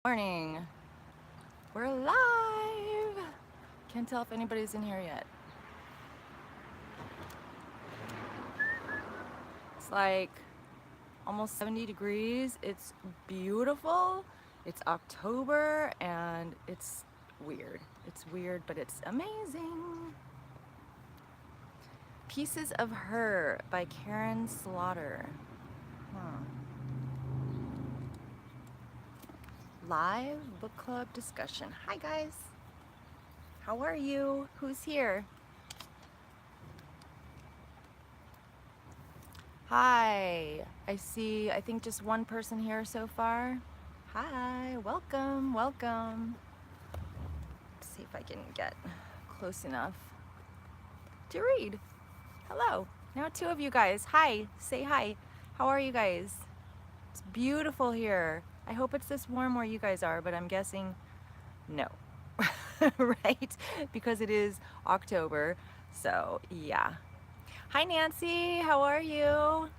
Morning. We're live. Can't tell if anybody's in here yet. It's like almost 70 degrees. It's beautiful. It's October and it's weird. It's weird, but it's amazing. Pieces of Her by Karin Slaughter. Huh. Live book club discussion. Hi guys. How are you? Who's here? Hi, I think just one person here so far. Hi, welcome, welcome. Let's see if I can get close enough to read. Hello, now two of you guys. Hi, say hi. How are you guys? It's beautiful here. I hope it's this warm where you guys are, but I'm guessing no, right? Because it is October, so yeah. Hi Nancy, how are you?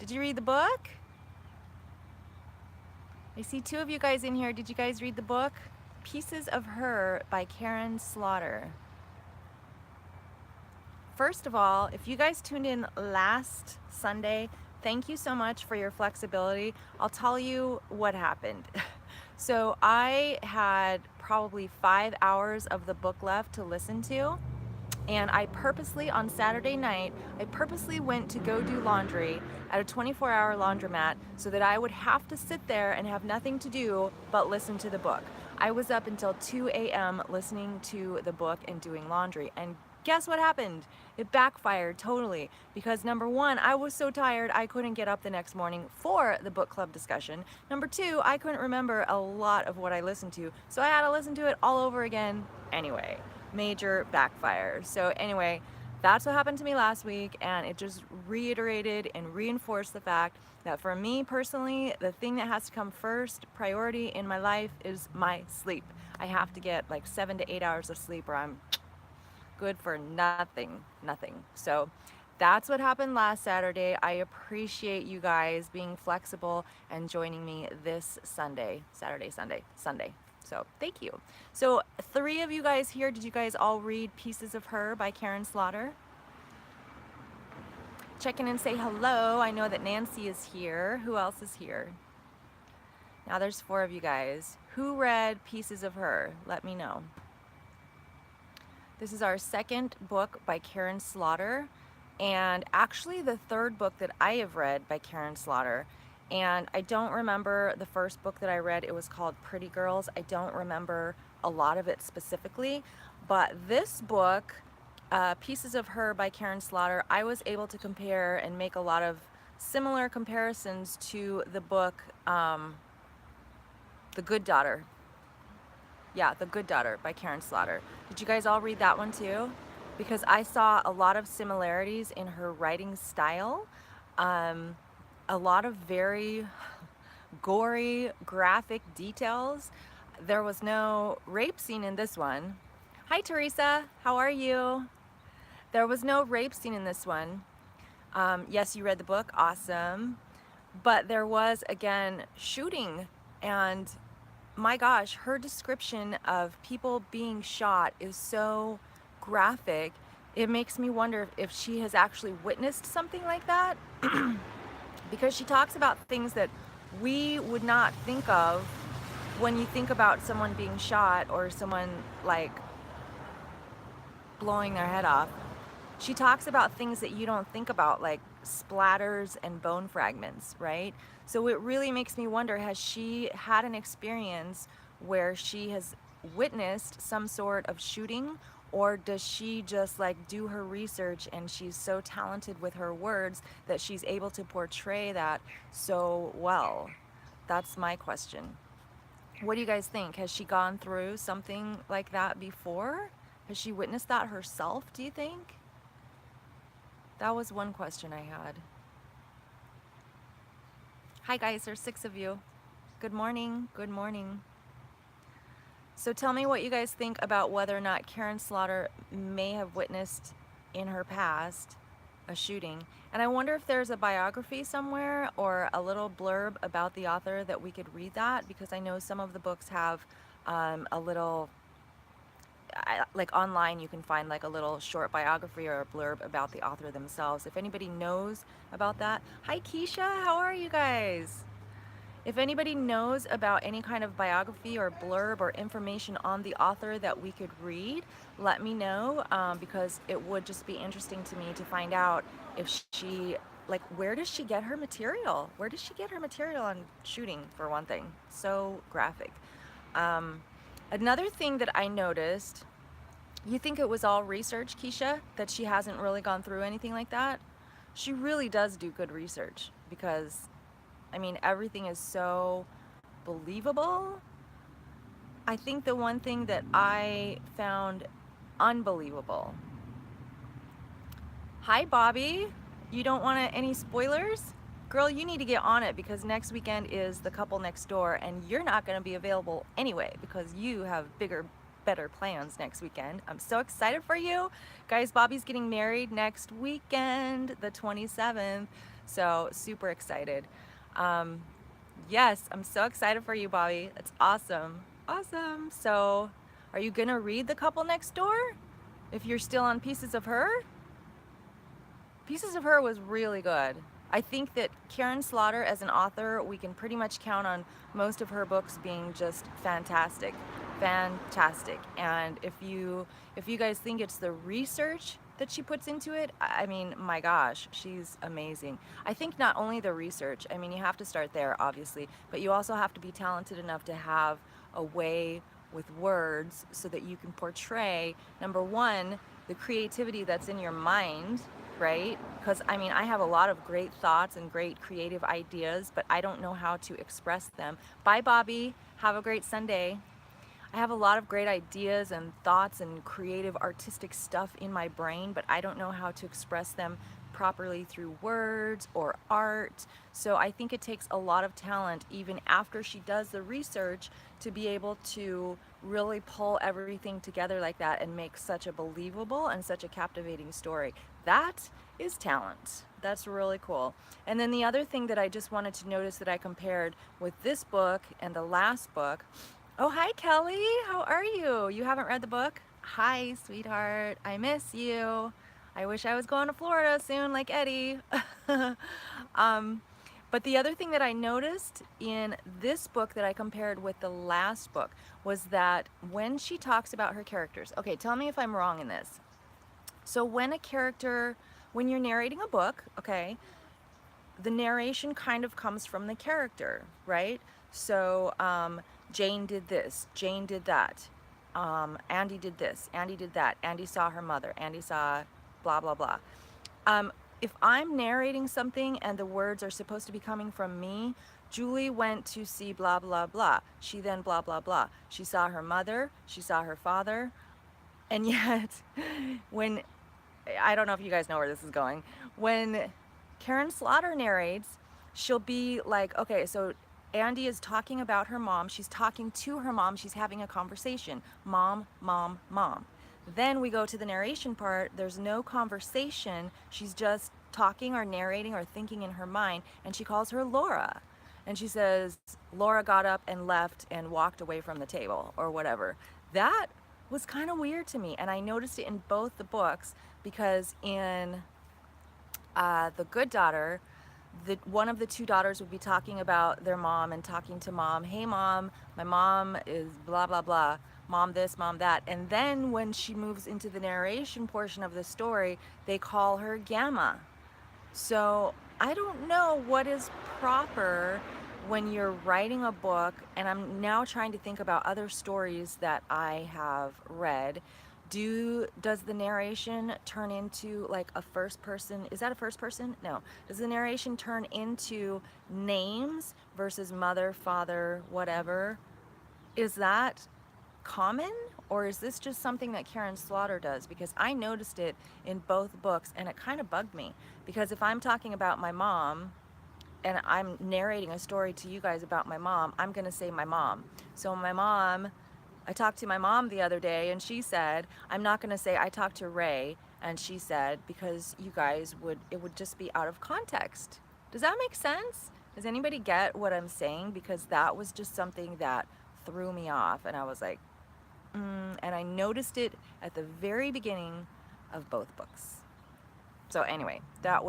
Did you read the book? I see two of you guys in here. Did you guys read the book? Pieces of Her by Karin Slaughter. First of all, if you guys tuned in last Sunday, thank you so much for your flexibility. I'll tell you what happened. So I had probably 5 hours of the book left to listen to. And I purposely, on Saturday night, I purposely went to go do laundry at a 24-hour laundromat so that I would have to sit there and have nothing to do but listen to the book. I was up until 2 a.m. listening to the book and doing laundry. And guess what happened? It backfired totally because number one, I was so tired I couldn't get up the next morning for the book club discussion. Number two, I couldn't remember a lot of what I listened to, so I had to listen to it all over again anyway. Major backfire. So anyway, that's what happened to me last week, and it just reiterated and reinforced the fact that for me personally, the thing that has to come first priority in my life is my sleep. I have to get like 7 to 8 hours of sleep or I'm good for nothing. So that's what happened last Saturday. I appreciate you guys being flexible and joining me this Sunday. So thank you. So 3 of you guys here, did you guys all read Pieces of Her by Karin Slaughter? Check in and say hello. I know that Nancy is here. Who else is here? Now there's 4 of you guys. Who read Pieces of Her? Let me know. This is our second book by Karin Slaughter, and actually the third book that I have read by Karin Slaughter. And I don't remember the first book that I read. It was called Pretty Girls. I don't remember a lot of it specifically, but this book, Pieces of Her by Karin Slaughter, I was able to compare and make a lot of similar comparisons to the book, The Good Daughter. Yeah, The Good Daughter by Karin Slaughter. Did you guys all read that one too? Because I saw a lot of similarities in her writing style. A lot of very gory, graphic details. There was no rape scene in this one. Hi Teresa, how are you? There was no rape scene in this one. Yes, you read the book, awesome. But there was, again, shooting, and my gosh, her description of people being shot is so graphic. It makes me wonder if she has actually witnessed something like that because she talks about things that we would not think of when you think about someone being shot or someone like blowing their head off. She talks about things that you don't think about, like splatters and bone fragments, right? So it really makes me wonder, has she had an experience where she has witnessed some sort of shooting, or does she just like do her research and she's so talented with her words that she's able to portray that so well? That's my question. What do you guys think? Has she gone through something like that before? Has she witnessed that herself, do you think? That was one question I had. Hi guys, there's 6 of you. Good morning, good morning. So tell me what you guys think about whether or not Karin Slaughter may have witnessed in her past a shooting. And I wonder if there's a biography somewhere or a little blurb about the author that we could read that, because I know some of the books have a little, like online you can find like a little short biography or a blurb about the author themselves. If anybody knows about that. Hi Keisha, how are you guys? If anybody knows about any kind of biography or blurb or information on the author that we could read, let me know, because it would just be interesting to me to find out if she, like, where does she get her material? Where does she get her material on shooting, for one thing? So graphic. Um, Another thing that I noticed, you think it was all research, Keisha, that she hasn't really gone through anything like that? She really does do good research, because I mean, everything is so believable. I think the one thing that I found unbelievable. Hi, Bobby. You don't want any spoilers? Girl, you need to get on it, because next weekend is The Couple Next Door, and you're not going to be available anyway because you have bigger, better plans next weekend. I'm so excited for you. Guys, Bobby's getting married next weekend, the 27th. So super excited. Um, Yes, I'm so excited for you, Bobby. It's awesome. Awesome. So, are you gonna read The Couple Next Door? If you're still on Pieces of Her? Pieces of Her was really good. I think that Karin Slaughter, as an author, we can pretty much count on most of her books being just fantastic. Fantastic. And if you guys think it's the research that she puts into it, I mean, my gosh, she's amazing. I think not only the research, I mean, you have to start there, obviously, but you also have to be talented enough to have a way with words so that you can portray, number one, the creativity that's in your mind, right? Because I mean, I have a lot of great thoughts and great creative ideas, but I don't know how to express them. Bye, Bobby. Have a great Sunday. I have a lot of great ideas and thoughts and creative artistic stuff in my brain, but I don't know how to express them properly through words or art. So I think it takes a lot of talent, even after she does the research, to be able to really pull everything together like that and make such a believable and such a captivating story. That is talent. That's really cool. And then the other thing that I just wanted to notice that I compared with this book and the last book. Oh, hi, Kelly. How are you? You haven't read the book? Hi, sweetheart. I miss you. I wish I was going to Florida soon, like Eddie. um, but the other thing that I noticed in this book that I compared with the last book was that when she talks about her characters, okay, tell me if I'm wrong in this. So when you're narrating a book, okay, the narration kind of comes from the character, right? So Jane did this, Jane did that, Andy did this, Andy did that, Andy saw her mother, Andy saw blah, blah, blah. If I'm narrating something and the words are supposed to be coming from me, Julie went to see blah, blah, blah. She then blah, blah, blah. She saw her mother, she saw her father, and yet when, I don't know if you guys know where this is going, when Karin Slaughter narrates, she'll be like, okay, so Andy is talking about her mom. She's talking to her mom. She's having a conversation. Mom, mom, mom. Then we go to the narration part. There's no conversation. She's just talking or narrating or thinking in her mind. And she calls her Laura. And she says, Laura got up and left and walked away from the table or whatever. That was kind of weird to me. And I noticed it in both the books, because in The Good Daughter, one of the two daughters would be talking about their mom and talking to mom, hey mom, my mom is blah, blah, blah, mom this, mom that. And then when she moves into the narration portion of the story, they call her Gamma. So I don't know what is proper when you're writing a book, and I'm now trying to think about other stories that I have read. Does the narration turn into like a first person? Is that a first person? No. Does the narration turn into names versus mother, father, whatever? Is that common, or is this just something that Karin Slaughter does? Because I noticed it in both books and it kind of bugged me, because if I'm talking about my mom and I'm narrating a story to you guys about my mom, I'm gonna say my mom. So my mom, I talked to my mom the other day and she said, I'm not gonna say I talked to Ray, And she said, because you guys would, it would just be out of context. Does that make sense? Does anybody get what I'm saying? Because that was just something that threw me off. And I was like, and I noticed it at the very beginning of both books. So anyway, that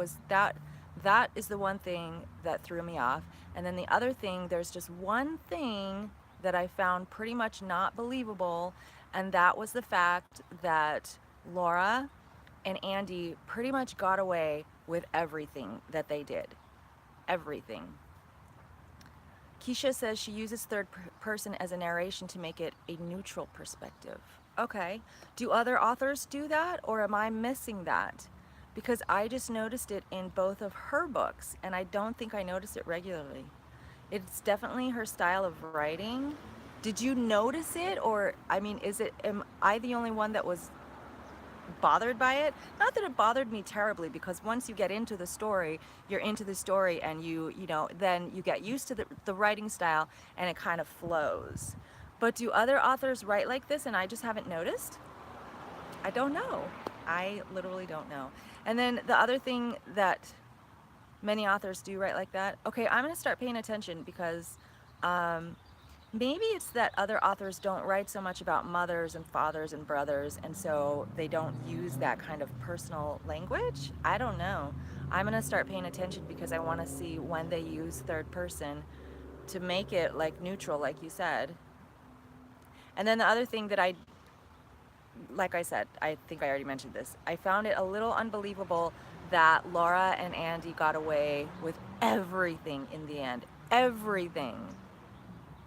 is the one thing that threw me off. And then the other thing, there's just one thing that I found pretty much not believable, and that was the fact that Laura and Andy pretty much got away with everything that they did. Everything. Keisha says she uses third person as a narration to make it a neutral perspective. Okay. Do other authors do that, or am I missing that? Because I just noticed it in both of her books, and I don't think I notice it regularly. It's definitely her style of writing. Did you notice it, or I mean, am I the only one that was bothered by it? Not that it bothered me terribly, because once you get into the story, you're into the story, and you know, then you get used to the writing style, and it kind of flows. But do other authors write like this and I just haven't noticed? I don't know. I literally don't know. And then the other thing that many authors do write like that, okay, I'm going to start paying attention, because maybe it's that other authors don't write so much about mothers and fathers and brothers, and so they don't use that kind of personal language. I don't know. I'm going to start paying attention, because I want to see when they use third person to make it like neutral, like you said. And then the other thing that like I said, I think I already mentioned this, I found it a little unbelievable that Laura and Andy got away with everything in the end. Everything.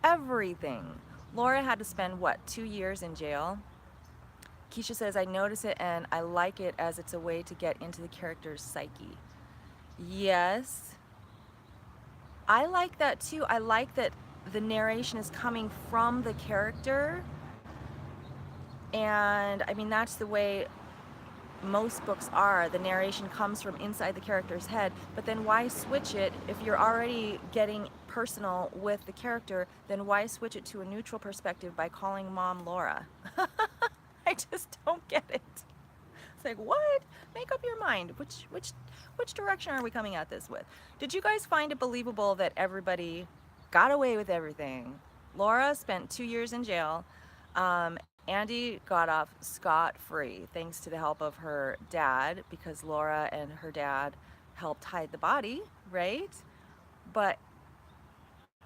Everything. Laura had to spend, what, 2 years in jail? Keisha says, I notice it and I like it as it's a way to get into the character's psyche. Yes. I like that too. I like that the narration is coming from the character. And I mean, that's the way most books are. The narration comes from inside the character's head, but then why switch it? If you're already getting personal with the character, then why switch it to a neutral perspective by calling mom Laura? I just don't get it. It's like, what? Make up your mind. Which direction are we coming at this with? Did you guys find it believable that everybody got away with everything? Laura spent 2 years in jail. Andy got off scot-free thanks to the help of her dad, because Laura and her dad helped hide the body, right? But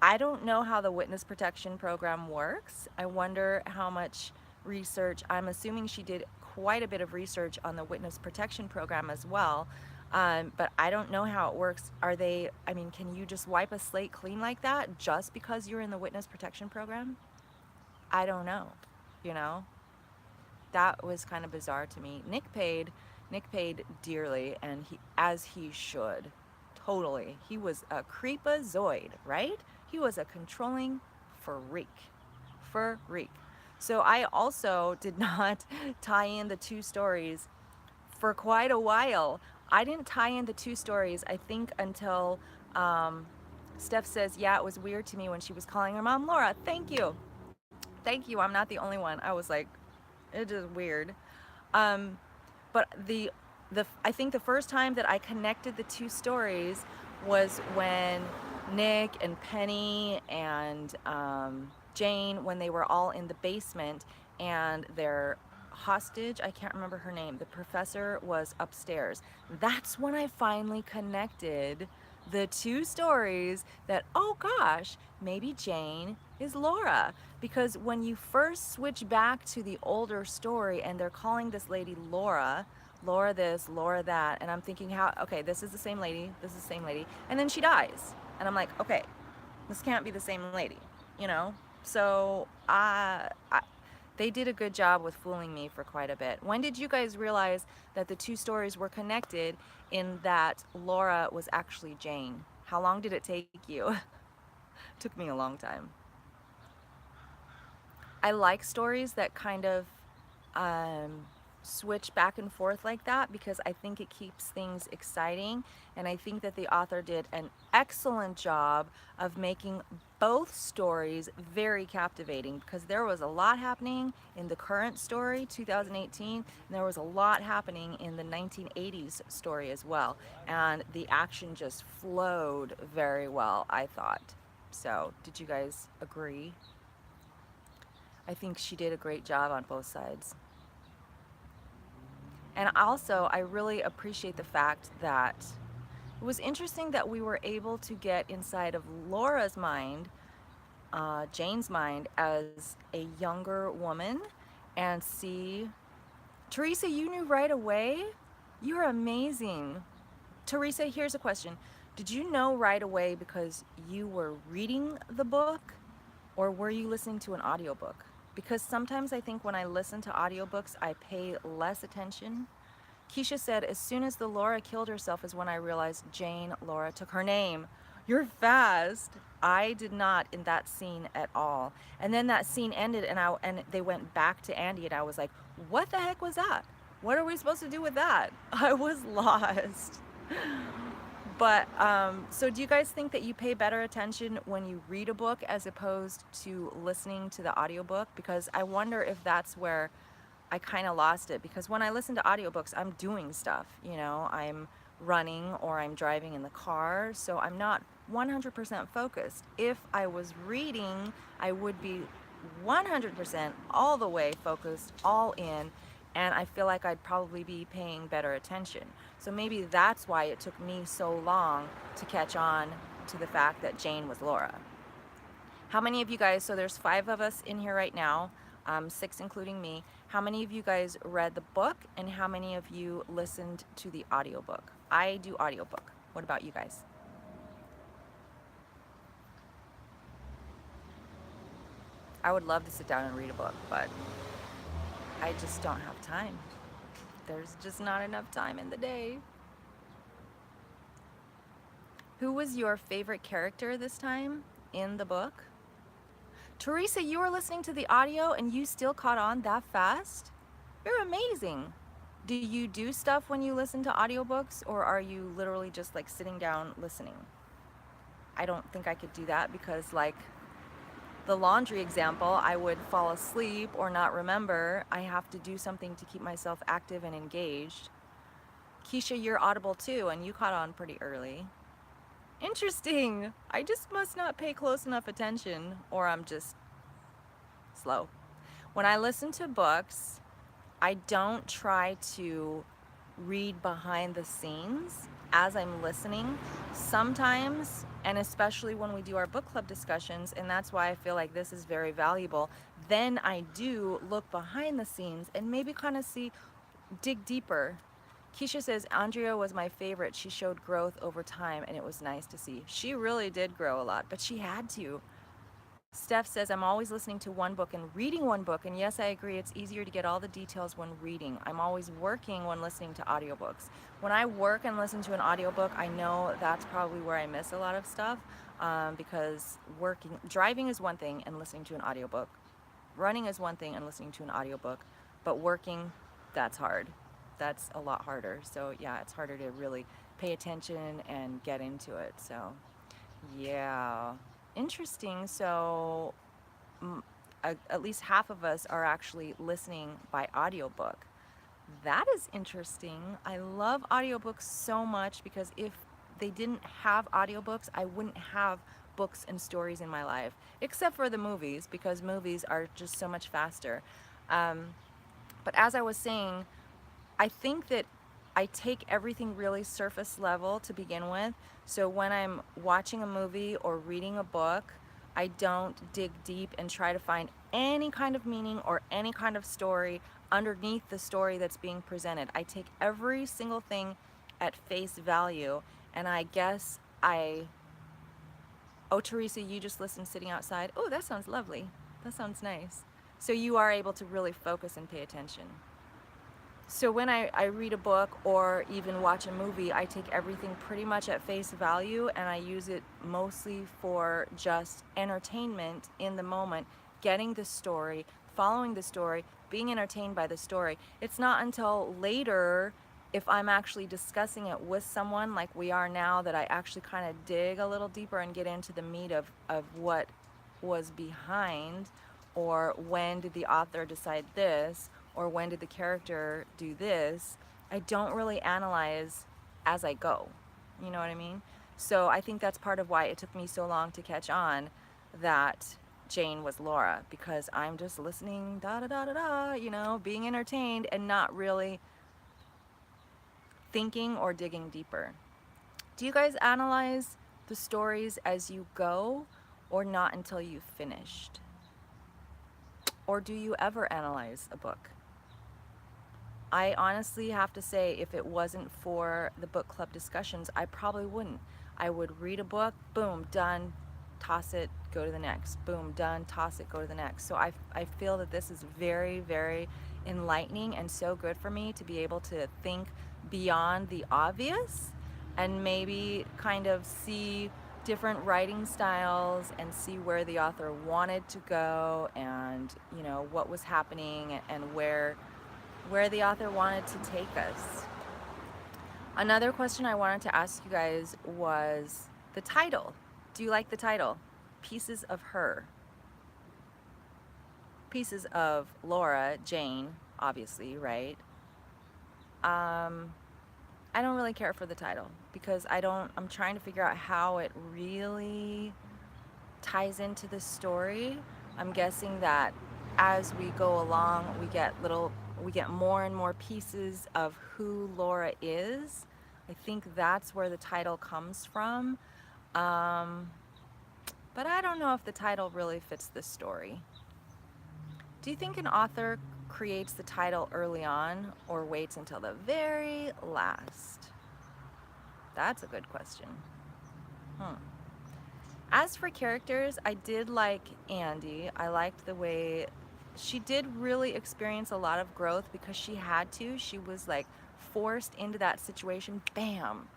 I don't know how the witness protection program works. I wonder how much research, I'm assuming she did quite a bit of research on the witness protection program as well. But I don't know how it works. I mean, can you just wipe a slate clean like that just because you're in the witness protection program? I don't know, you know? That was kind of bizarre to me. Nick paid dearly, and as he should. Totally. He was a creepazoid, right? He was a controlling freak. Freak. So I also did not tie in the two stories for quite a while. I didn't tie in the two stories, I think, until Steph says, yeah, it was weird to me when she was calling her mom Laura. Thank you. Thank you. I'm not the only one. I was like, it is weird. But I think the first time that I connected the two stories was when Nick and Penny and Jane, when they were all in the basement and their hostage, I can't remember her name, the professor was upstairs. That's when I finally connected the two stories that, oh gosh, maybe Jane is Laura. Because when you first switch back to the older story and they're calling this lady Laura, Laura this, Laura that, and I'm thinking, okay, this is the same lady, this is the same lady, and then she dies. And I'm like, okay, this can't be the same lady, you know? So they did a good job with fooling me for quite a bit. When did you guys realize that the two stories were connected in that Laura was actually Jane? How long did it take you? Took me a long time. I like stories that kind of switch back and forth like that because I think it keeps things exciting, and I think that the author did an excellent job of making both stories very captivating, because there was a lot happening in the current story 2018, and there was a lot happening in the 1980s story as well, and the action just flowed very well, I thought. So did you guys agree? I think she did a great job on both sides. And also, I really appreciate the fact that it was interesting that we were able to get inside of Laura's mind, Jane's mind, as a younger woman, and see. Teresa, you knew right away? You're amazing. Teresa, here's a question. Did you know right away because you were reading the book, or were you listening to an audiobook? Because sometimes I think when I listen to audiobooks, I pay less attention. Keisha said, as soon as the Laura killed herself is when I realized Jane Laura took her name. You're fast. I did not in that scene at all. And then that scene ended, and they went back to Andy, and I was like, what the heck was that? What are we supposed to do with that? I was lost. But so do you guys think that you pay better attention when you read a book as opposed to listening to the audiobook? Because I wonder if that's where I kind of lost it, because when I listen to audiobooks, I'm doing stuff, you know, I'm running or I'm driving in the car, so I'm not 100% focused. If I was reading, I would be 100% all the way focused, all in, and I feel like I'd probably be paying better attention. So maybe that's why it took me so long to catch on to the fact that Jane was Laura. How many of you guys, so there's 5 of us in here right now, 6 including me. How many of you guys read the book, and how many of you listened to the audiobook? I do audiobook. What about you guys? I would love to sit down and read a book, but I just don't have time. There's just not enough time in the day. Who was your favorite character this time in the book? Teresa, you were listening to the audio and you still caught on that fast? You're amazing. Do you do stuff when you listen to audiobooks, or are you literally just like sitting down listening? I don't think I could do that, because like the laundry example, I would fall asleep or not remember. I have to do something to keep myself active and engaged. Keisha, you're audible too, and you caught on pretty early. Interesting. I just must not pay close enough attention, or I'm just slow. When I listen to books, I don't try to read behind the scenes as I'm listening. Sometimes, and especially when we do our book club discussions, and that's why I feel like this is very valuable, then I do look behind the scenes and maybe kind of dig deeper. Keisha says, Andrea was my favorite. She showed growth over time, and it was nice to see. She really did grow a lot, but she had to. Steph says, I'm always listening to one book and reading one book, and yes, I agree, it's easier to get all the details when reading. I'm always working when listening to audiobooks. When I work and listen to an audiobook, I know that's probably where I miss a lot of stuff, because driving is one thing and listening to an audiobook. Running is one thing and listening to an audiobook, but working, that's hard. That's a lot harder. So yeah, it's harder to really pay attention and get into it. So yeah, interesting. So at least half of us are actually listening by audiobook. That is interesting. I love audiobooks so much, because if they didn't have audiobooks, I wouldn't have books and stories in my life, except for the movies, because movies are just so much faster. But as I was saying, I think that I take everything really surface level to begin with. So when I'm watching a movie or reading a book, I don't dig deep and try to find any kind of meaning or any kind of story underneath the story that's being presented. I take every single thing at face value, and I guess oh, Teresa, you just listened sitting outside. Oh, that sounds lovely. That sounds nice. So you are able to really focus and pay attention. So when I read a book or even watch a movie, I take everything pretty much at face value, and I use it mostly for just entertainment in the moment, getting the story, following the story, being entertained by the story. It's not until later, if I'm actually discussing it with someone like we are now, that I actually kind of dig a little deeper and get into the meat of what was behind, or when did the author decide this, or when did the character do this. I don't really analyze as I go. You know what I mean? So I think that's part of why it took me so long to catch on that Jane was Laura, because I'm just listening, da da da da da, you know, being entertained and not really thinking or digging deeper. Do you guys analyze the stories as you go, or not until you've finished? Or do you ever analyze a book? I honestly have to say, if it wasn't for the book club discussions, I probably wouldn't. I would read a book, boom, done, toss it, go to the next. Boom, done, toss it, go to the next. So I feel that this is very, very enlightening and so good for me to be able to think beyond the obvious and maybe kind of see different writing styles and see where the author wanted to go, and you know what was happening and where the author wanted to take us. Another question I wanted to ask you guys was the title. Do you like the title? Pieces of Her. Pieces of Laura, Jane, obviously, right? I don't really care for the title because I'm trying to figure out how it really ties into the story. I'm guessing that as we go along, we get more and more pieces of who Laura is. I think that's where the title comes from. But I don't know if the title really fits the story. Do you think an author creates the title early on or waits until the very last? That's a good question. As for characters, I did like Andy. I liked the way she did really experience a lot of growth because she had to. She was like forced into that situation. Bam.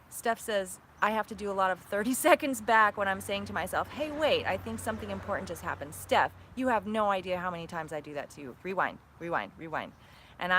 Steph says, I have to do a lot of 30 seconds back when I'm saying to myself, hey, wait, I think something important just happened. Steph, you have no idea how many times I do that to you. Rewind, rewind, rewind. And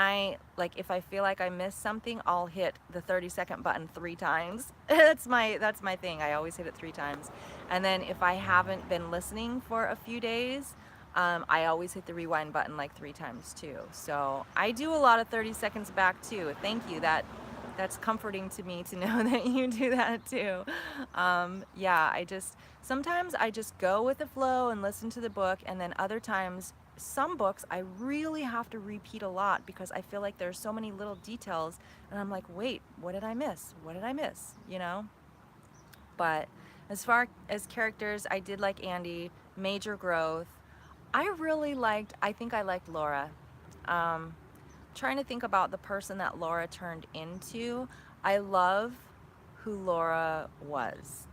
if I feel like I missed something, I'll hit the 30-second button 3 times. That's my thing. I always hit it 3 times. And then if I haven't been listening for a few days, I always hit the rewind button like 3 times too. So I do a lot of 30 seconds back too. Thank you. That's comforting to me to know that you do that too. Yeah, sometimes I just go with the flow and listen to the book, and then other times, some books I really have to repeat a lot because I feel like there's so many little details, and I'm like, wait, what did I miss? What did I miss? You know? But as far as characters, I did like Andy, major growth. I think I liked Laura. Trying to think about the person that Laura turned into. I love who Laura was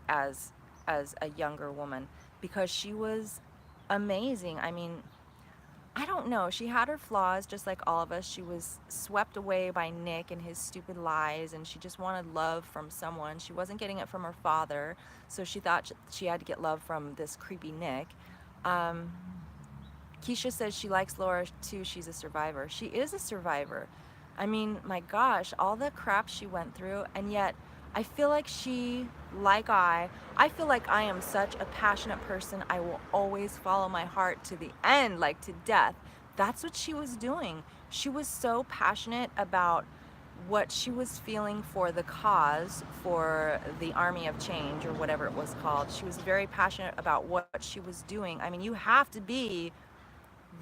as a younger woman because she was amazing. I mean, I don't know. She had her flaws just like all of us. She was swept away by Nick and his stupid lies, and she just wanted love from someone. She wasn't getting it from her father, so she thought she had to get love from this creepy Nick. Keisha says she likes Laura too. She's a survivor. She is a survivor. I mean, my gosh, all the crap she went through, and yet I feel like I feel like I am such a passionate person. I will always follow my heart to the end, like to death. That's what she was doing. She was so passionate about what she was feeling for the cause, for the Army of Change, or whatever it was called. She was very passionate about what she was doing. I mean, you have to be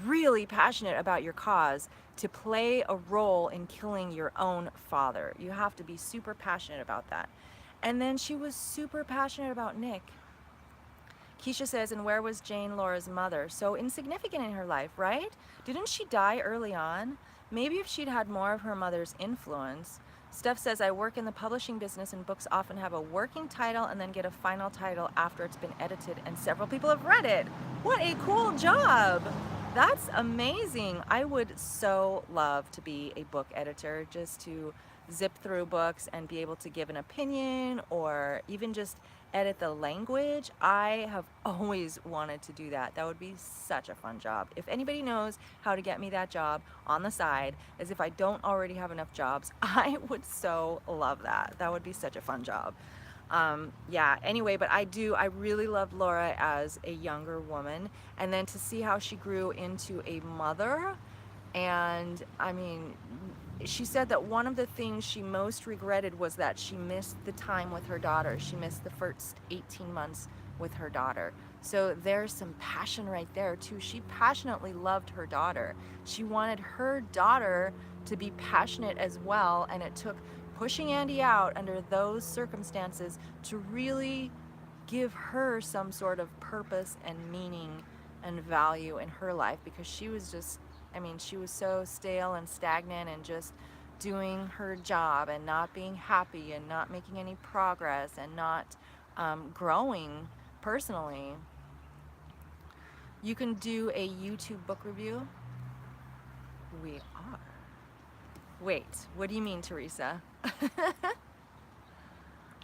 really passionate about your cause to play a role in killing your own father. You have to be super passionate about that. And then she was super passionate about Nick. Keisha says, and where was Jane, Laura's mother? So insignificant in her life, right? Didn't she die early on? Maybe if she'd had more of her mother's influence. Steph says, I work in the publishing business, and books often have a working title and then get a final title after it's been edited and several people have read it. What a cool job! That's amazing. I would so love to be a book editor, just to zip through books and be able to give an opinion, or even just edit the language. I have always wanted to do that. That would be such a fun job. If anybody knows how to get me that job on the side, as if I don't already have enough jobs, I would so love that. That would be such a fun job. Yeah, anyway, but I really loved Laura as a younger woman, and then to see how she grew into a mother. And I mean, she said that one of the things she most regretted was that she missed the time with her daughter. She missed the first 18 months with her daughter. So there's some passion right there too. She passionately loved her daughter. She wanted her daughter to be passionate as well, and it took pushing Andy out under those circumstances to really give her some sort of purpose and meaning and value in her life, because she was just, I mean, she was so stale and stagnant and just doing her job and not being happy and not making any progress and not growing personally. You can do a YouTube book review. We are. Wait, what do you mean, Teresa?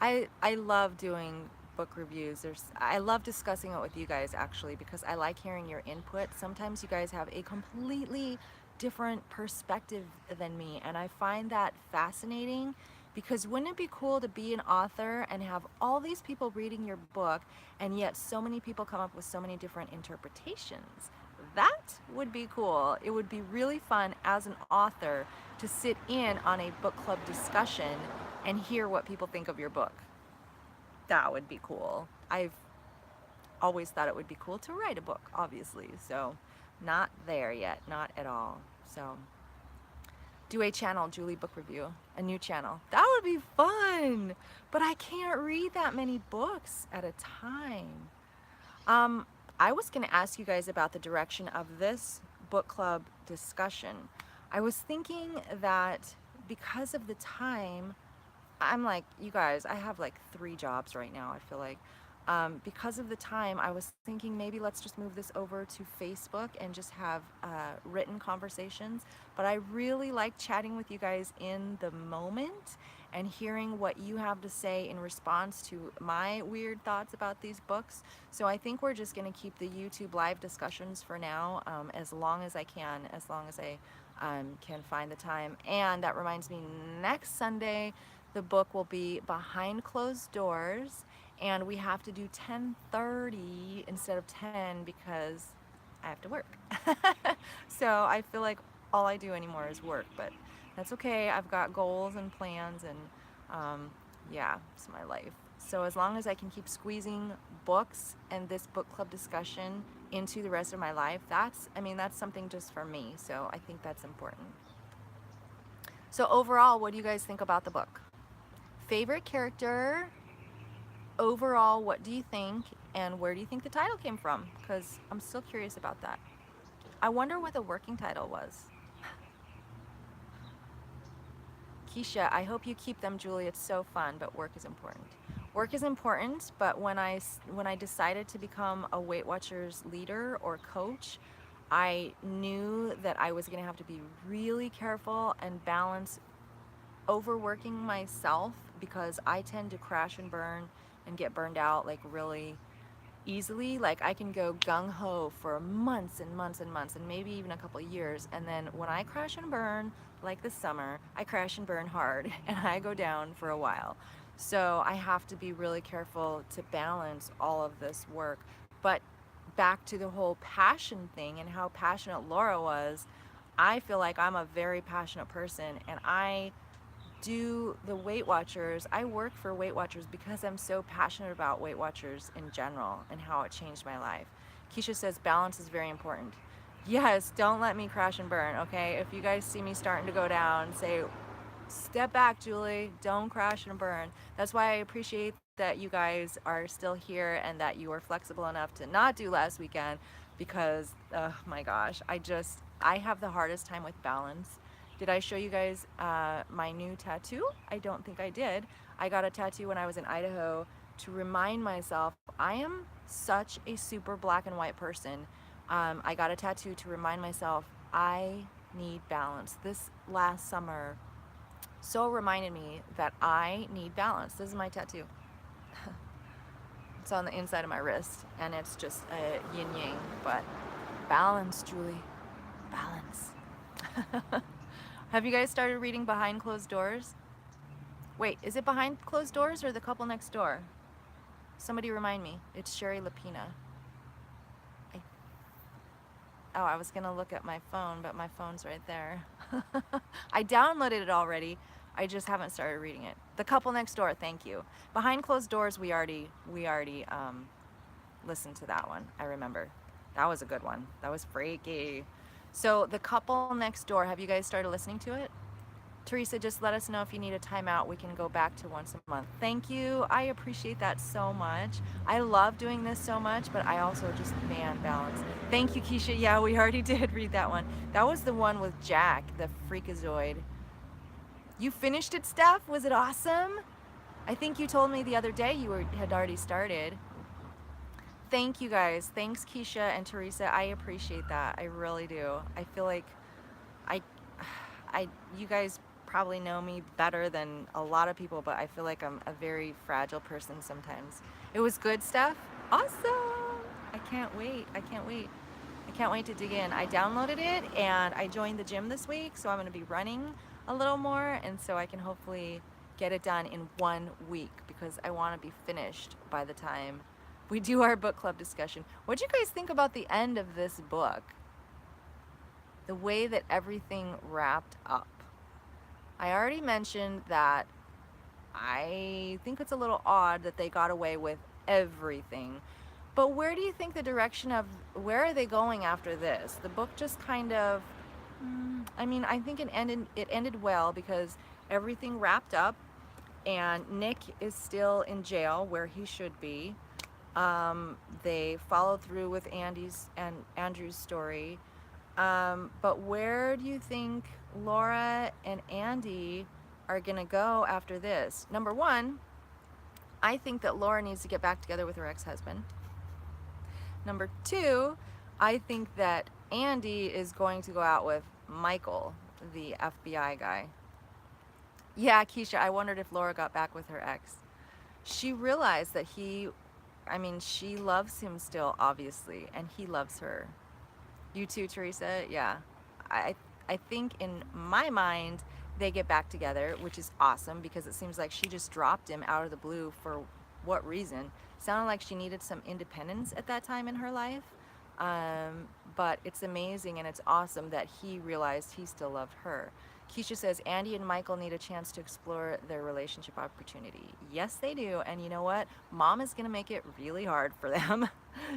I love doing book reviews. I love discussing it with you guys, actually, because I like hearing your input. Sometimes you guys have a completely different perspective than me, and I find that fascinating, because wouldn't it be cool to be an author and have all these people reading your book, and yet so many people come up with so many different interpretations? That would be cool. It would be really fun as an author to sit in on a book club discussion and hear what people think of your book. That would be cool. I've always thought it would be cool to write a book, obviously. So not there yet, not at all. So do a channel, Julie Book Review, a new channel. That would be fun, but I can't read that many books at a time. I was gonna ask you guys about the direction of this book club discussion. I was thinking that because of the time, I'm like, you guys, I have like 3 jobs right now, I feel like. Because of the time, I was thinking maybe let's just move this over to Facebook and just have written conversations. But I really like chatting with you guys in the moment and hearing what you have to say in response to my weird thoughts about these books. So I think we're just going to keep the YouTube live discussions for now, as long as I can, as long as I can find the time. And that reminds me, next Sunday, the book will be behind closed doors, and we have to do 10:30 instead of 10 because I have to work. So I feel like all I do anymore is work, but that's okay. I've got goals and plans, and yeah, it's my life. So as long as I can keep squeezing books and this book club discussion into the rest of my life, that's, I mean, that's something just for me. So I think that's important. So overall, what do you guys think about the book? Favorite character? Overall, what do you think, and where do you think the title came from? Because I'm still curious about that. I wonder what the working title was. Keisha, I hope you keep them, Julie. It's so fun, but work is important. Work is important, but when I decided to become a Weight Watchers leader or coach, I knew that I was going to have to be really careful and balance overworking myself, because I tend to crash and burn and get burned out like really easily. Like I can go gung-ho for months and months and months, and maybe even a couple of years, and then when I crash and burn, like this summer, I crash and burn hard and I go down for a while. So I have to be really careful to balance all of this work. But back to the whole passion thing and how passionate Laura was, I feel like I'm a very passionate person, and I do the Weight Watchers. I work for Weight Watchers because I'm so passionate about Weight Watchers in general and how it changed my life. Keisha says balance is very important. Yes, don't let me crash and burn, okay? If you guys see me starting to go down, say, step back, Julie, don't crash and burn. That's why I appreciate that you guys are still here and that you are flexible enough to not do last weekend, because, oh my gosh, I have the hardest time with balance. Did I show you guys my new tattoo? I don't think I did. I got a tattoo when I was in Idaho to remind myself I am such a super black and white person. I got a tattoo to remind myself I need balance. This last summer so reminded me that I need balance. This is my tattoo. It's on the inside of my wrist, and it's just a yin-yang, but balance, Julie, balance. Have you guys started reading Behind Closed Doors? Wait, is it Behind Closed Doors or The Couple Next Door? Somebody remind me. It's Sherry Lapina. Oh, I was gonna look at my phone, but my phone's right there. I downloaded it already. I just haven't started reading it. The Couple Next Door, thank you. Behind Closed Doors, we already listened to that one. I remember. That was a good one. That was freaky. So The Couple Next Door, have you guys started listening to it? Teresa, just let us know if you need a timeout. We can go back to once a month. Thank you. I appreciate that so much. I love doing this so much, but I also just, man, balance. Thank you, Keisha. Yeah, we already did read that one. That was the one with Jack, the freakazoid. You finished it, Steph? Was it awesome? I think you told me the other day you had already started. Thank you, guys. Thanks, Keisha and Teresa. I appreciate that. I really do. I feel like you guys probably know me better than a lot of people, but I feel like I'm a very fragile person sometimes. It was good stuff. Awesome. I can't wait. I can't wait. I can't wait to dig in. I downloaded it and I joined the gym this week, so I'm going to be running a little more, and so I can hopefully get it done in 1 week because I want to be finished by the time we do our book club discussion. What do you guys think about the end of this book? The way that everything wrapped up. I already mentioned that I think it's a little odd that they got away with everything. But where do you think the direction of, where are they going after this? The book just kind of, I mean, I think it ended well because everything wrapped up and Nick is still in jail where he should be. They followed through with Andrew's story. But where do you think Laura and Andy are gonna go after this? Number one, I think that Laura needs to get back together with her ex-husband. Number two, I think that Andy is going to go out with Michael, the FBI guy. Yeah, Keisha, I wondered if Laura got back with her ex. She realized that she loves him still, obviously, and he loves her. You too, Teresa? Yeah. I think in my mind, they get back together, which is awesome because it seems like she just dropped him out of the blue for what reason? Sounded like she needed some independence at that time in her life. But it's amazing and it's awesome that he realized he still loved her. Keisha says, Andy and Michael need a chance to explore their relationship opportunity. Yes, they do. And you know what? Mom is going to make it really hard for them.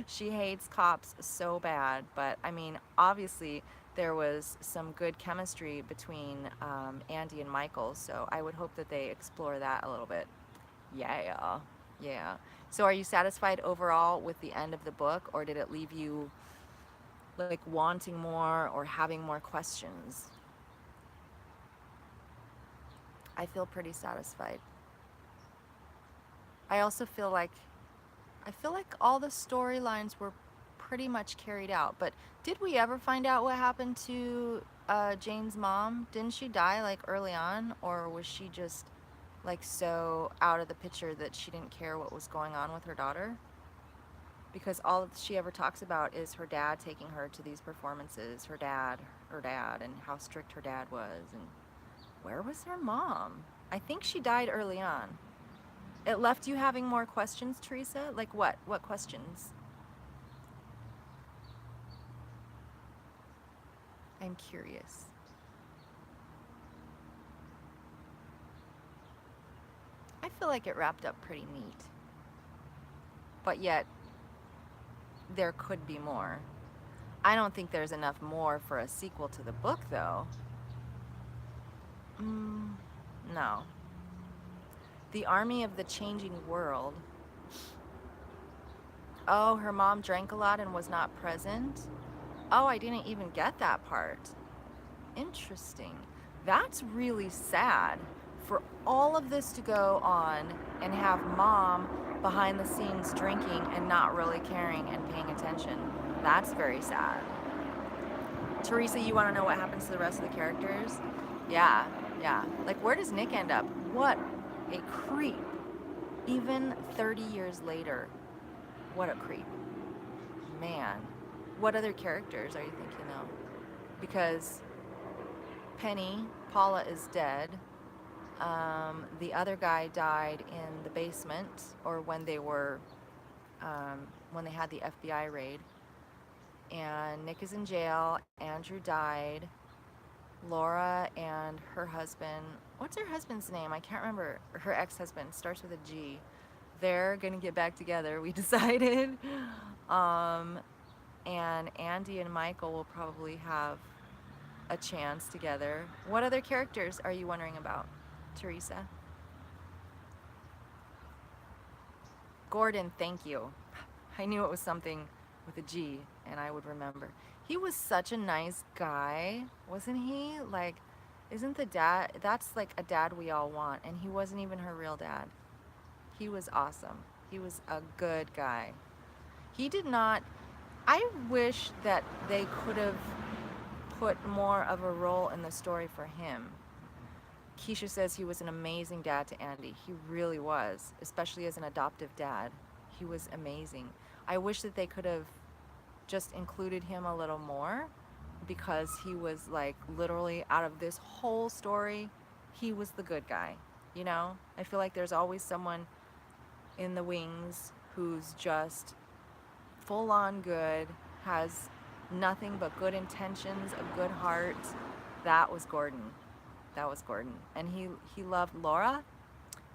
She hates cops so bad. But I mean, obviously, there was some good chemistry between Andy and Michael. So I would hope that they explore that a little bit. Yeah. Yeah. So are you satisfied overall with the end of the book, or did it leave you like wanting more or having more questions? I feel pretty satisfied. I also feel like all the storylines were pretty much carried out. But did we ever find out what happened to Jane's mom? Didn't she die like early on, or was she just like so out of the picture that she didn't care what was going on with her daughter? Because all she ever talks about is her dad taking her to these performances, her dad, and how strict her dad was, and where was her mom? I think she died early on. It left you having more questions, Teresa? Like what? What questions? I'm curious. I feel like it wrapped up pretty neat. But yet, there could be more. I don't think there's enough more for a sequel to the book, though. No. The Army of the Changing World. Oh, her mom drank a lot and was not present? Oh, I didn't even get that part. Interesting. That's really sad. For all of this to go on and have mom behind the scenes drinking and not really caring and paying attention. That's very sad. Teresa, you want to know what happens to the rest of the characters? Yeah. Like, where does Nick end up? What a creep. Even 30 years later. What a creep. Man. What other characters are you thinking though? Because Penny, Paula is dead. The other guy died in the basement, or when they were, when they had the FBI raid. And Nick is in jail. Andrew died. Laura and her husband, what's her husband's name? I can't remember. Her ex-husband starts with a G. They're gonna get back together, we decided. Um, and Andy and Michael will probably have a chance together. What other characters are you wondering about, Teresa? Gordon, thank you. I knew it was something with a G and I would remember. He was such a nice guy, wasn't he? Like, isn't the dad, that's like a dad we all want, and he wasn't even her real dad. He was awesome. He was a good guy. He did not, I wish that they could have put more of a role in the story for him. Keisha says he was an amazing dad to Andy. He really was, especially as an adoptive dad. He was amazing. I wish that they could have just included him a little more, because he was like literally out of this whole story, he was the good guy. You know, I feel like there's always someone in the wings who's just full on good, has nothing but good intentions, a good heart. That was Gordon. That was Gordon. And he loved Laura.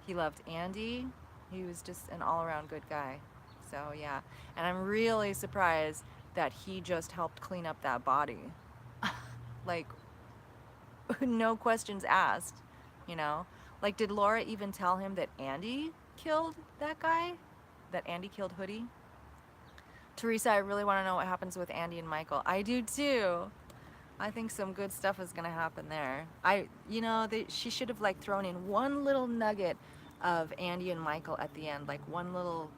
He loved Andy. He was just an all-around good guy. So yeah, and I'm really surprised that he just helped clean up that body. Like, no questions asked, you know? Like, did Laura even tell him that Andy killed that guy? That Andy killed Hoodie? Teresa, I really want to know what happens with Andy and Michael. I do too. I think some good stuff is gonna happen there. You know, she should have like thrown in one little nugget of Andy and Michael at the end, like one little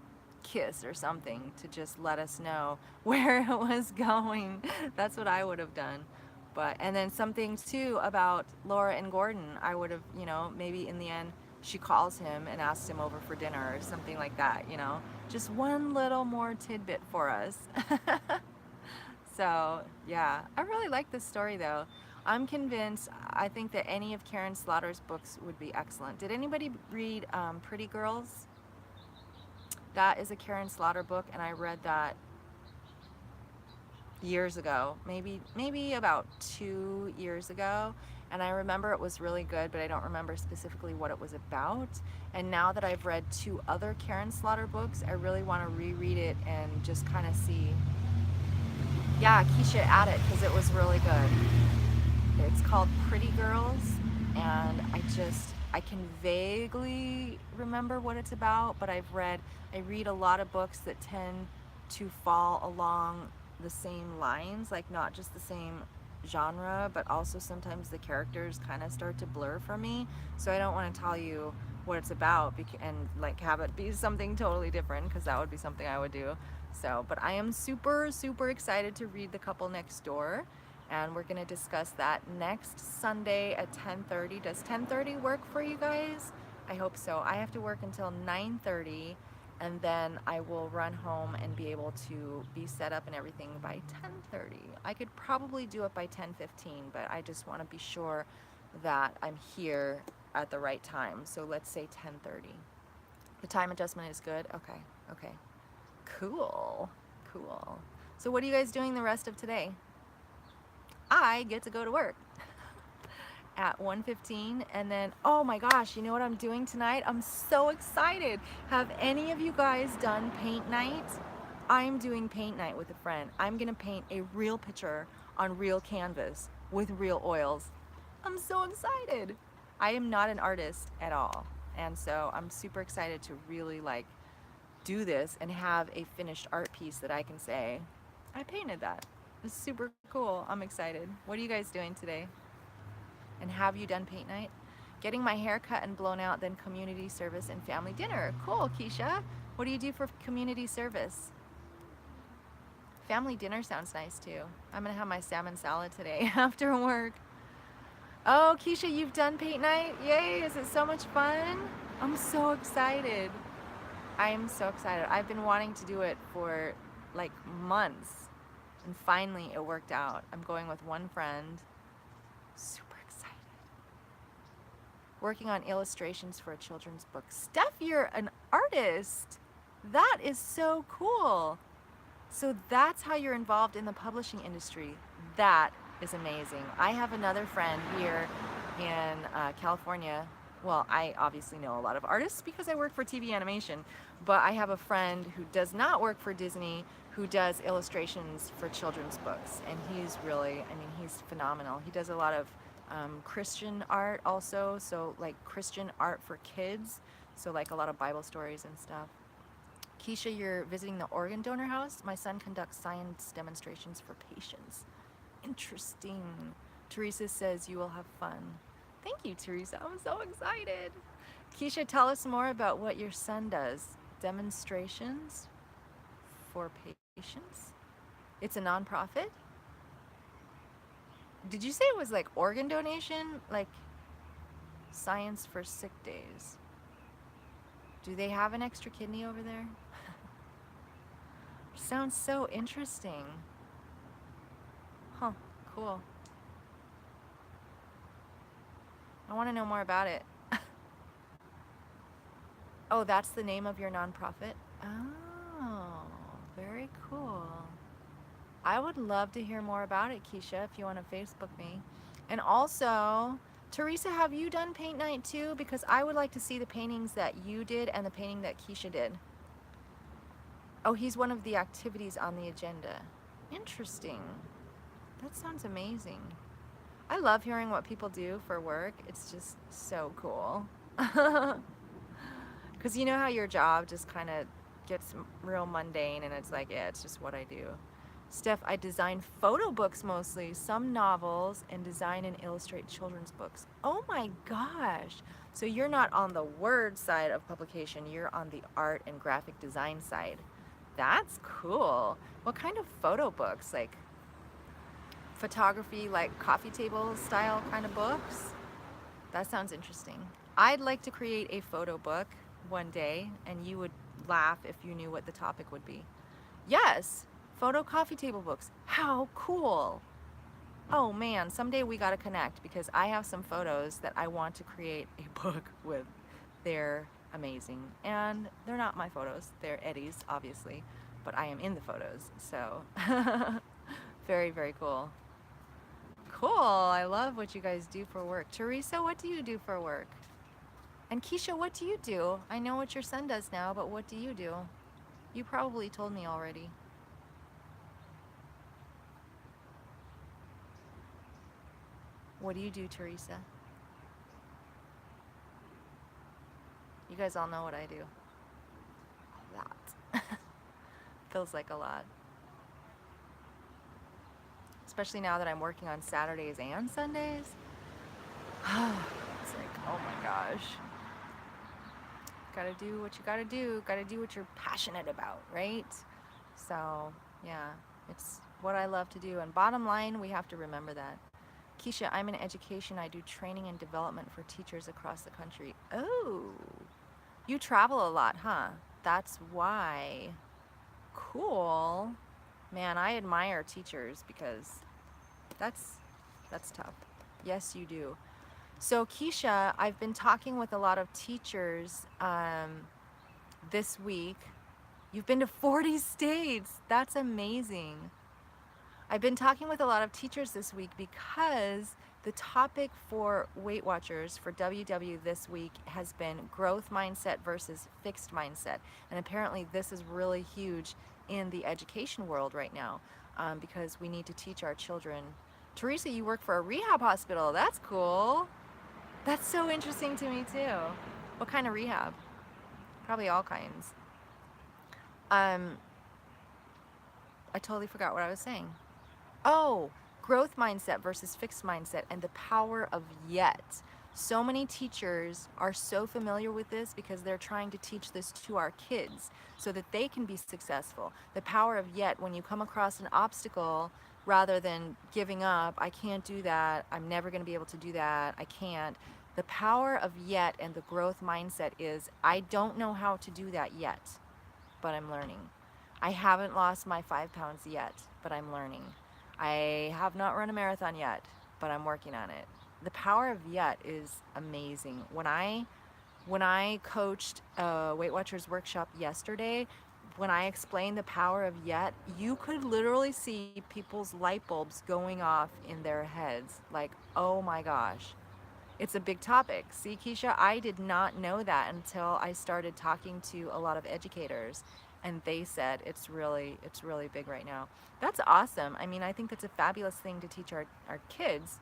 kiss or something to just let us know where it was going. That's what I would have done. But, and then something too about Laura and Gordon. I would have, you know, maybe in the end she calls him and asks him over for dinner or something like that, you know. Just one little more tidbit for us. So yeah, I really like this story though. I'm convinced, I think that any of Karin Slaughter's books would be excellent. Did anybody read Pretty Girls? That is a Karin Slaughter book, and I read that years ago, maybe about 2 years ago, and I remember it was really good, but I don't remember specifically what it was about. And now that I've read 2 other Karin Slaughter books, I really want to reread it and just kind of see. Yeah, Keisha, add it, because it was really good. It's called Pretty Girls, and I can vaguely remember what it's about, but I read a lot of books that tend to fall along the same lines, like not just the same genre, but also sometimes the characters kind of start to blur for me. So I don't want to tell you what it's about and like have it be something totally different, because that would be something I would do. So, but I am super, super excited to read The Couple Next Door, and we're going to discuss that next Sunday at 10:30. Does 10:30 work for you guys? I hope so. I have to work until 9:30, and then I will run home and be able to be set up and everything by 10:30. I could probably do it by 10:15, but I just want to be sure that I'm here at the right time. So let's say 10:30. The time adjustment is good? Okay, okay. Cool, cool. So what are you guys doing the rest of today? I get to go to work at 1:15, and then, oh my gosh, you know what I'm doing tonight? I'm so excited. Have any of you guys done paint night? I'm doing paint night with a friend. I'm gonna paint a real picture on real canvas with real oils. I'm so excited. I am not an artist at all, and so I'm super excited to really like do this and have a finished art piece that I can say, I painted that. It's super cool. I'm excited. What are you guys doing today? And have you done paint night? Getting my hair cut and blown out, then community service and family dinner. Cool, Keisha. What do you do for community service? Family dinner sounds nice too. I'm gonna have my salmon salad today after work. Oh, Keisha, you've done paint night? Yay, is it so much fun? I'm so excited. I am so excited. I've been wanting to do it for like months, and finally it worked out. I'm going with one friend. Super excited. Working on illustrations for a children's book. Steph, you're an artist. That is so cool. So that's how you're involved in the publishing industry. That is amazing. I have another friend here in California. Well, I obviously know a lot of artists because I work for TV animation, but I have a friend who does not work for Disney who does illustrations for children's books, and he's really, I mean, he's phenomenal. He does a lot of Christian art also, so like Christian art for kids, so like a lot of Bible stories and stuff. Keisha, you're visiting the organ donor house? My son conducts science demonstrations for patients. Interesting. Teresa says you will have fun. Thank you, Teresa. I'm so excited. Keisha, tell us more about what your son does. Demonstrations for patients? It's a nonprofit? Did you say it was like organ donation? Like science for sick days? Do they have an extra kidney over there? Sounds so interesting. Huh, cool. I want to know more about it. Oh, that's the name of your nonprofit? Oh, very cool. I would love to hear more about it, Keisha, if you want to Facebook me. And also, Teresa, have you done paint night too? Because I would like to see the paintings that you did and the painting that Keisha did. Oh, he's one of the activities on the agenda. Interesting. That sounds amazing. I love hearing what people do for work. It's just so cool. Because you know how your job just kind of gets real mundane and it's like, yeah, it's just what I do. Steph, I design photo books mostly, some novels, and design and illustrate children's books. Oh my gosh. So you're not on the word side of publication, you're on the art and graphic design side. That's cool. What kind of photo books? Like photography, like coffee table style kind of books? That sounds interesting. I'd like to create a photo book one day, and you would laugh if you knew what the topic would be. Yes, photo coffee table books. How cool. Oh man, someday we gotta connect because I have some photos that I want to create a book with. They're amazing. And they're not my photos, they're Eddie's, obviously, but I am in the photos, so very, very cool. Cool, I love what you guys do for work. Teresa, what do you do for work? And Keisha, what do you do? I know what your son does now, but what do you do? You probably told me already. What do you do, Teresa? You guys all know what I do. A lot. Feels like a lot. Especially now that I'm working on Saturdays and Sundays. It's like, oh my gosh. Gotta do what you gotta do. Gotta do what you're passionate about, right? So, yeah, it's what I love to do. And bottom line, we have to remember that. Keisha, I'm in education. I do training and development for teachers across the country. Oh, you travel a lot, huh? That's why. Cool. Man, I admire teachers because that's tough. Yes, you do. So Keisha, I've been talking with a lot of teachers this week. You've been to 40 states. That's amazing. I've been talking with a lot of teachers this week because the topic for Weight Watchers for WW this week has been growth mindset versus fixed mindset. And apparently this is really huge in the education world right now because we need to teach our children. Teresa, you work for a rehab hospital. That's cool. That's so interesting to me too. What kind of rehab? Probably all kinds. I totally forgot what I was saying. Oh, growth mindset versus fixed mindset and the power of yet. So many teachers are so familiar with this because they're trying to teach this to our kids so that they can be successful. The power of yet, when you come across an obstacle, rather than giving up, I can't do that, I'm never going to be able to do that, I can't. The power of yet and the growth mindset is, I don't know how to do that yet, but I'm learning. I haven't lost my 5 pounds yet, but I'm learning. I have not run a marathon yet, but I'm working on it. The power of yet is amazing. When I coached a Weight Watchers workshop yesterday, when I explained the power of yet, you could literally see people's light bulbs going off in their heads. Like, oh my gosh, it's a big topic. See, Keisha, I did not know that until I started talking to a lot of educators, and they said it's really big right now. That's awesome. I mean, I think that's a fabulous thing to teach our kids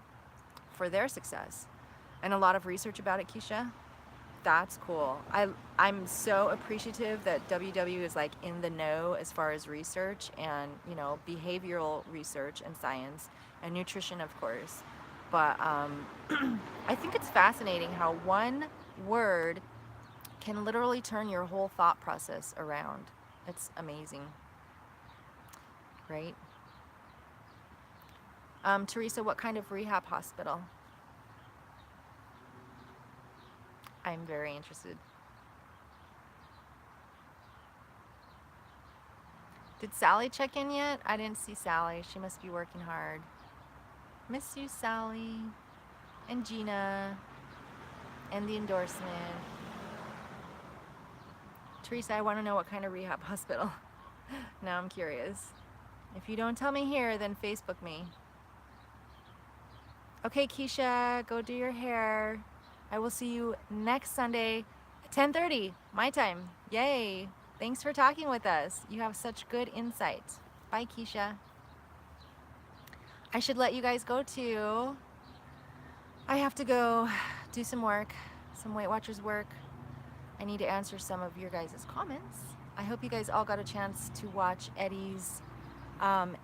for their success. And a lot of research about it, Keisha. That's cool. I'm so appreciative that WW is like in the know as far as research and, you know, behavioral research and science and nutrition, of course. But I think it's fascinating how one word can literally turn your whole thought process around. It's amazing, right? Teresa, what kind of rehab hospital? I'm very interested. Did Sally check in yet? I didn't see Sally. She must be working hard. Miss you, Sally. And Gina. And the endorsement. Teresa, I want to know what kind of rehab hospital. Now I'm curious. If you don't tell me here, then Facebook me. Okay, Keisha, go do your hair. I will see you next Sunday at 10:30, my time. Yay. Thanks for talking with us. You have such good insight. Bye, Keisha. I should let you guys go too. I have to go do some work, some Weight Watchers work. I need to answer some of your guys' comments. I hope you guys all got a chance to watch Eddie's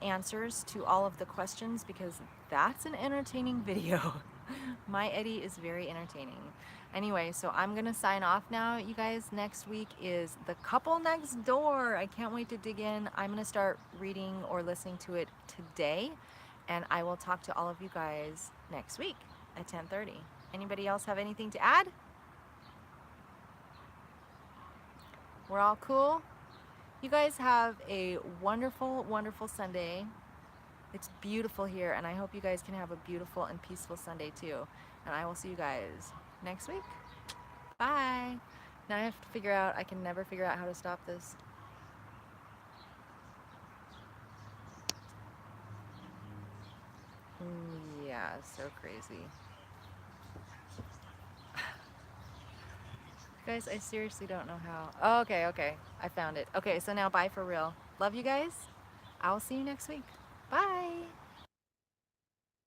answers to all of the questions, because that's an entertaining video. My Eddie is very entertaining. Anyway, so I'm gonna sign off now, you guys. Next week is The Couple Next Door. I can't wait to dig in. I'm gonna start reading or listening to it today, and I will talk to all of you guys next week at 10:30. Anybody else have anything to add? We're all cool? You guys have a wonderful, wonderful Sunday. It's beautiful here, and I hope you guys can have a beautiful and peaceful Sunday too. And I will see you guys next week. Bye. Now I have to figure out, I can never figure out how to stop this. Yeah, so crazy. Guys, I seriously don't know how. Oh, okay. I found it. Okay, so now bye for real. Love you guys. I'll see you next week. Bye.